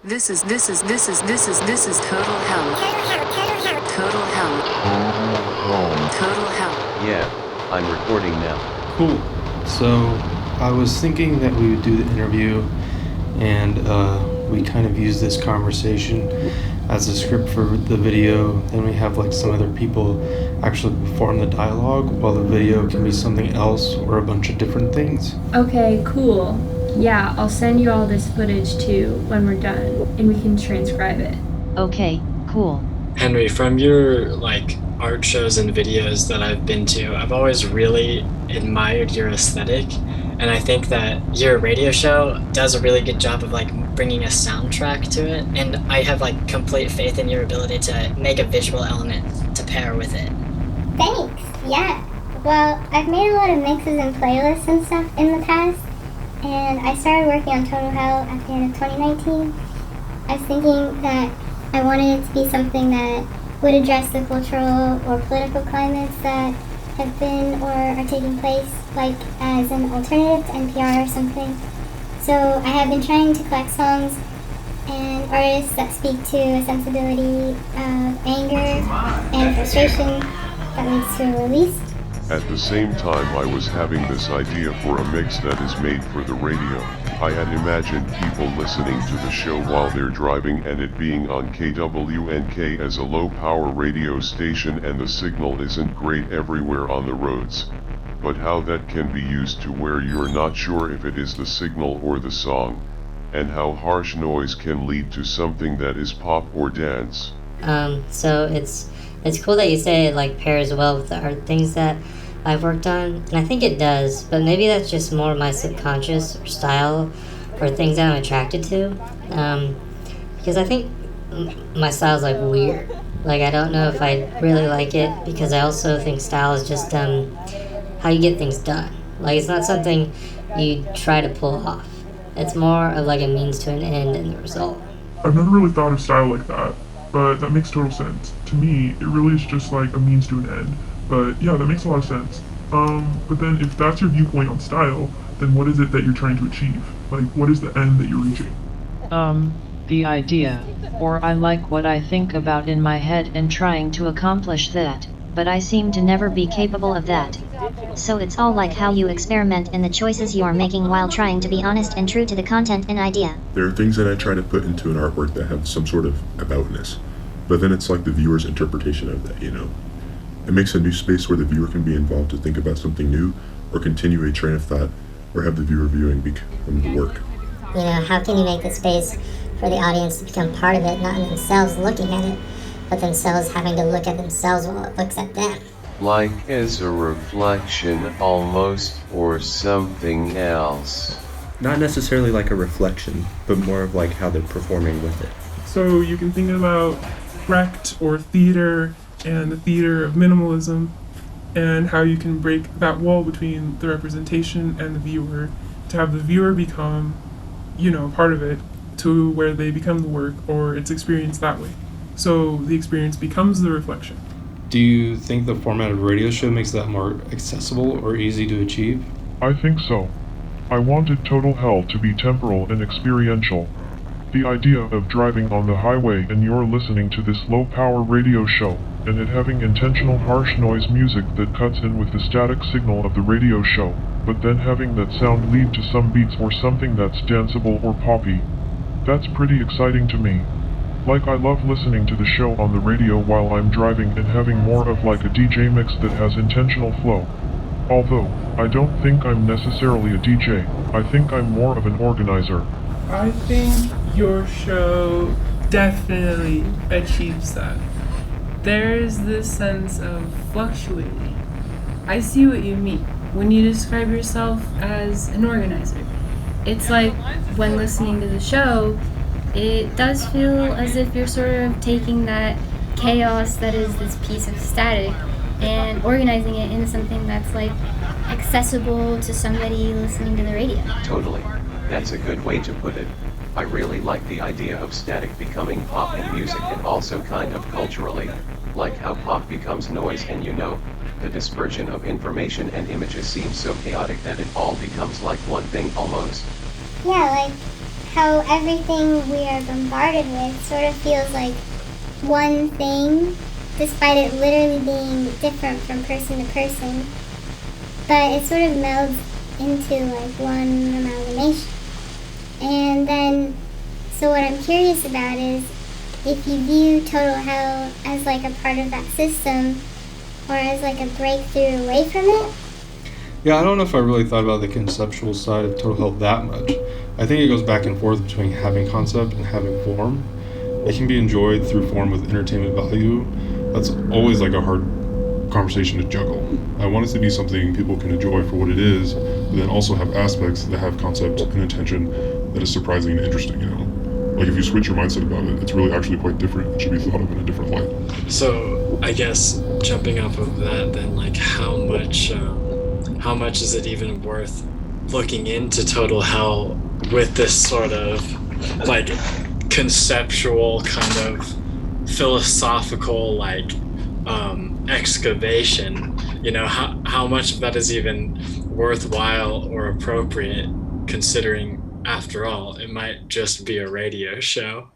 This is total hell. Total hell. Total hell. Yeah, I'm recording now. Cool. So I was thinking that we would do the interview, and we kind of use this conversation as a script for the video. Then we have like some other people actually perform the dialogue, while the video can be something else or a bunch of different things. Okay, cool. Yeah, I'll send you all this footage too when we're done, and we can transcribe it. Okay, cool. Henry, from your art shows and videos that I've been to, I've always really admired your aesthetic, and I think that your radio show does a really good job of bringing a soundtrack to it, and I have complete faith in your ability to make a visual element to pair with it. Thanks, yeah. Well, I've made a lot of mixes and playlists and stuff in the past, and I started working on Total Hell at the end of 2019. I was thinking that I wanted it to be something that would address the cultural or political climates that have been or are taking place, as an alternative to NPR or something. So I have been trying to collect songs and artists that speak to a sensibility of anger and frustration that leads to a release. At the same time I was having this idea for a mix that is made for the radio. I had imagined people listening to the show while they're driving and it being on KWNK as a low-power radio station, and the signal isn't great everywhere on the roads. But how that can be used to where you're not sure if it is the signal or the song, and how harsh noise can lead to something that is pop or dance. So it's cool that you say it pairs well with the art things that I've worked on, and I think it does, but maybe that's just more my subconscious or style or things that I'm attracted to, because I think my style's weird. I don't know if I really like it, because I also think style is just how you get things done. It's not something you try to pull off. It's more of a means to an end in the result. I've never really thought of style like that, but that makes total sense. To me, it really is just a means to an end. But yeah, that makes a lot of sense. But then if that's your viewpoint on style, then what is it that you're trying to achieve? What is the end that you're reaching? The idea, or I like what I think about in my head and trying to accomplish that, but I seem to never be capable of that. So it's all how you experiment and the choices you are making while trying to be honest and true to the content and idea. There are things that I try to put into an artwork that have some sort of aboutness, but then it's the viewer's interpretation of that, It makes a new space where the viewer can be involved to think about something new, or continue a train of thought, or have the viewer viewing become the work. How can you make the space for the audience to become part of it, not themselves looking at it, but themselves having to look at themselves while it looks at them? As a reflection almost, or something else. Not necessarily a reflection, but more of how they're performing with it. So you can think about Brecht or theater and the theater of minimalism, and how you can break that wall between the representation and the viewer to have the viewer become, part of it, to where they become the work or it's experienced that way. So the experience becomes the reflection. Do you think the format of a radio show makes that more accessible or easy to achieve? I think so. I wanted Total Hell to be temporal and experiential. The idea of driving on the highway and you're listening to this low-power radio show, and it having intentional harsh noise music that cuts in with the static signal of the radio show, but then having that sound lead to some beats or something that's danceable or poppy. That's pretty exciting to me. I love listening to the show on the radio while I'm driving and having more of a DJ mix that has intentional flow. Although, I don't think I'm necessarily a DJ, I think I'm more of an organizer. I think your show definitely achieves that. There's this sense of fluctuating. I see what you mean when you describe yourself as an organizer. It's when listening to the show, it does feel as if you're sort of taking that chaos that is this piece of static and organizing it into something that's accessible to somebody listening to the radio. Totally. That's a good way to put it. I really like the idea of static becoming pop in music, and also kind of culturally, how pop becomes noise, and the dispersion of information and images seems so chaotic that it all becomes one thing almost. Yeah, how everything we are bombarded with sort of feels like one thing, despite it literally being different from person to person. But it sort of melds into like one amalgamation. And then, so what I'm curious about is if you view total hell as like a part of that system or as like a breakthrough away from it. Yeah, I don't know if I really thought about the conceptual side of total hell that much. I think it goes back and forth between having concept and having form. It can be enjoyed through form with entertainment value. That's always like a hard conversation to juggle. I want it to be something people can enjoy for what it is, but then also have aspects that have concept and intention that is surprising and interesting, you know? Like if you switch your mindset about it, it's really actually quite different. It should be thought of in a different light. So I guess jumping off of that, then like how much is it even worth looking into total hell with this sort of like conceptual kind of philosophical like excavation? You know, how much of that is even worthwhile or appropriate, considering after all it might just be a radio show?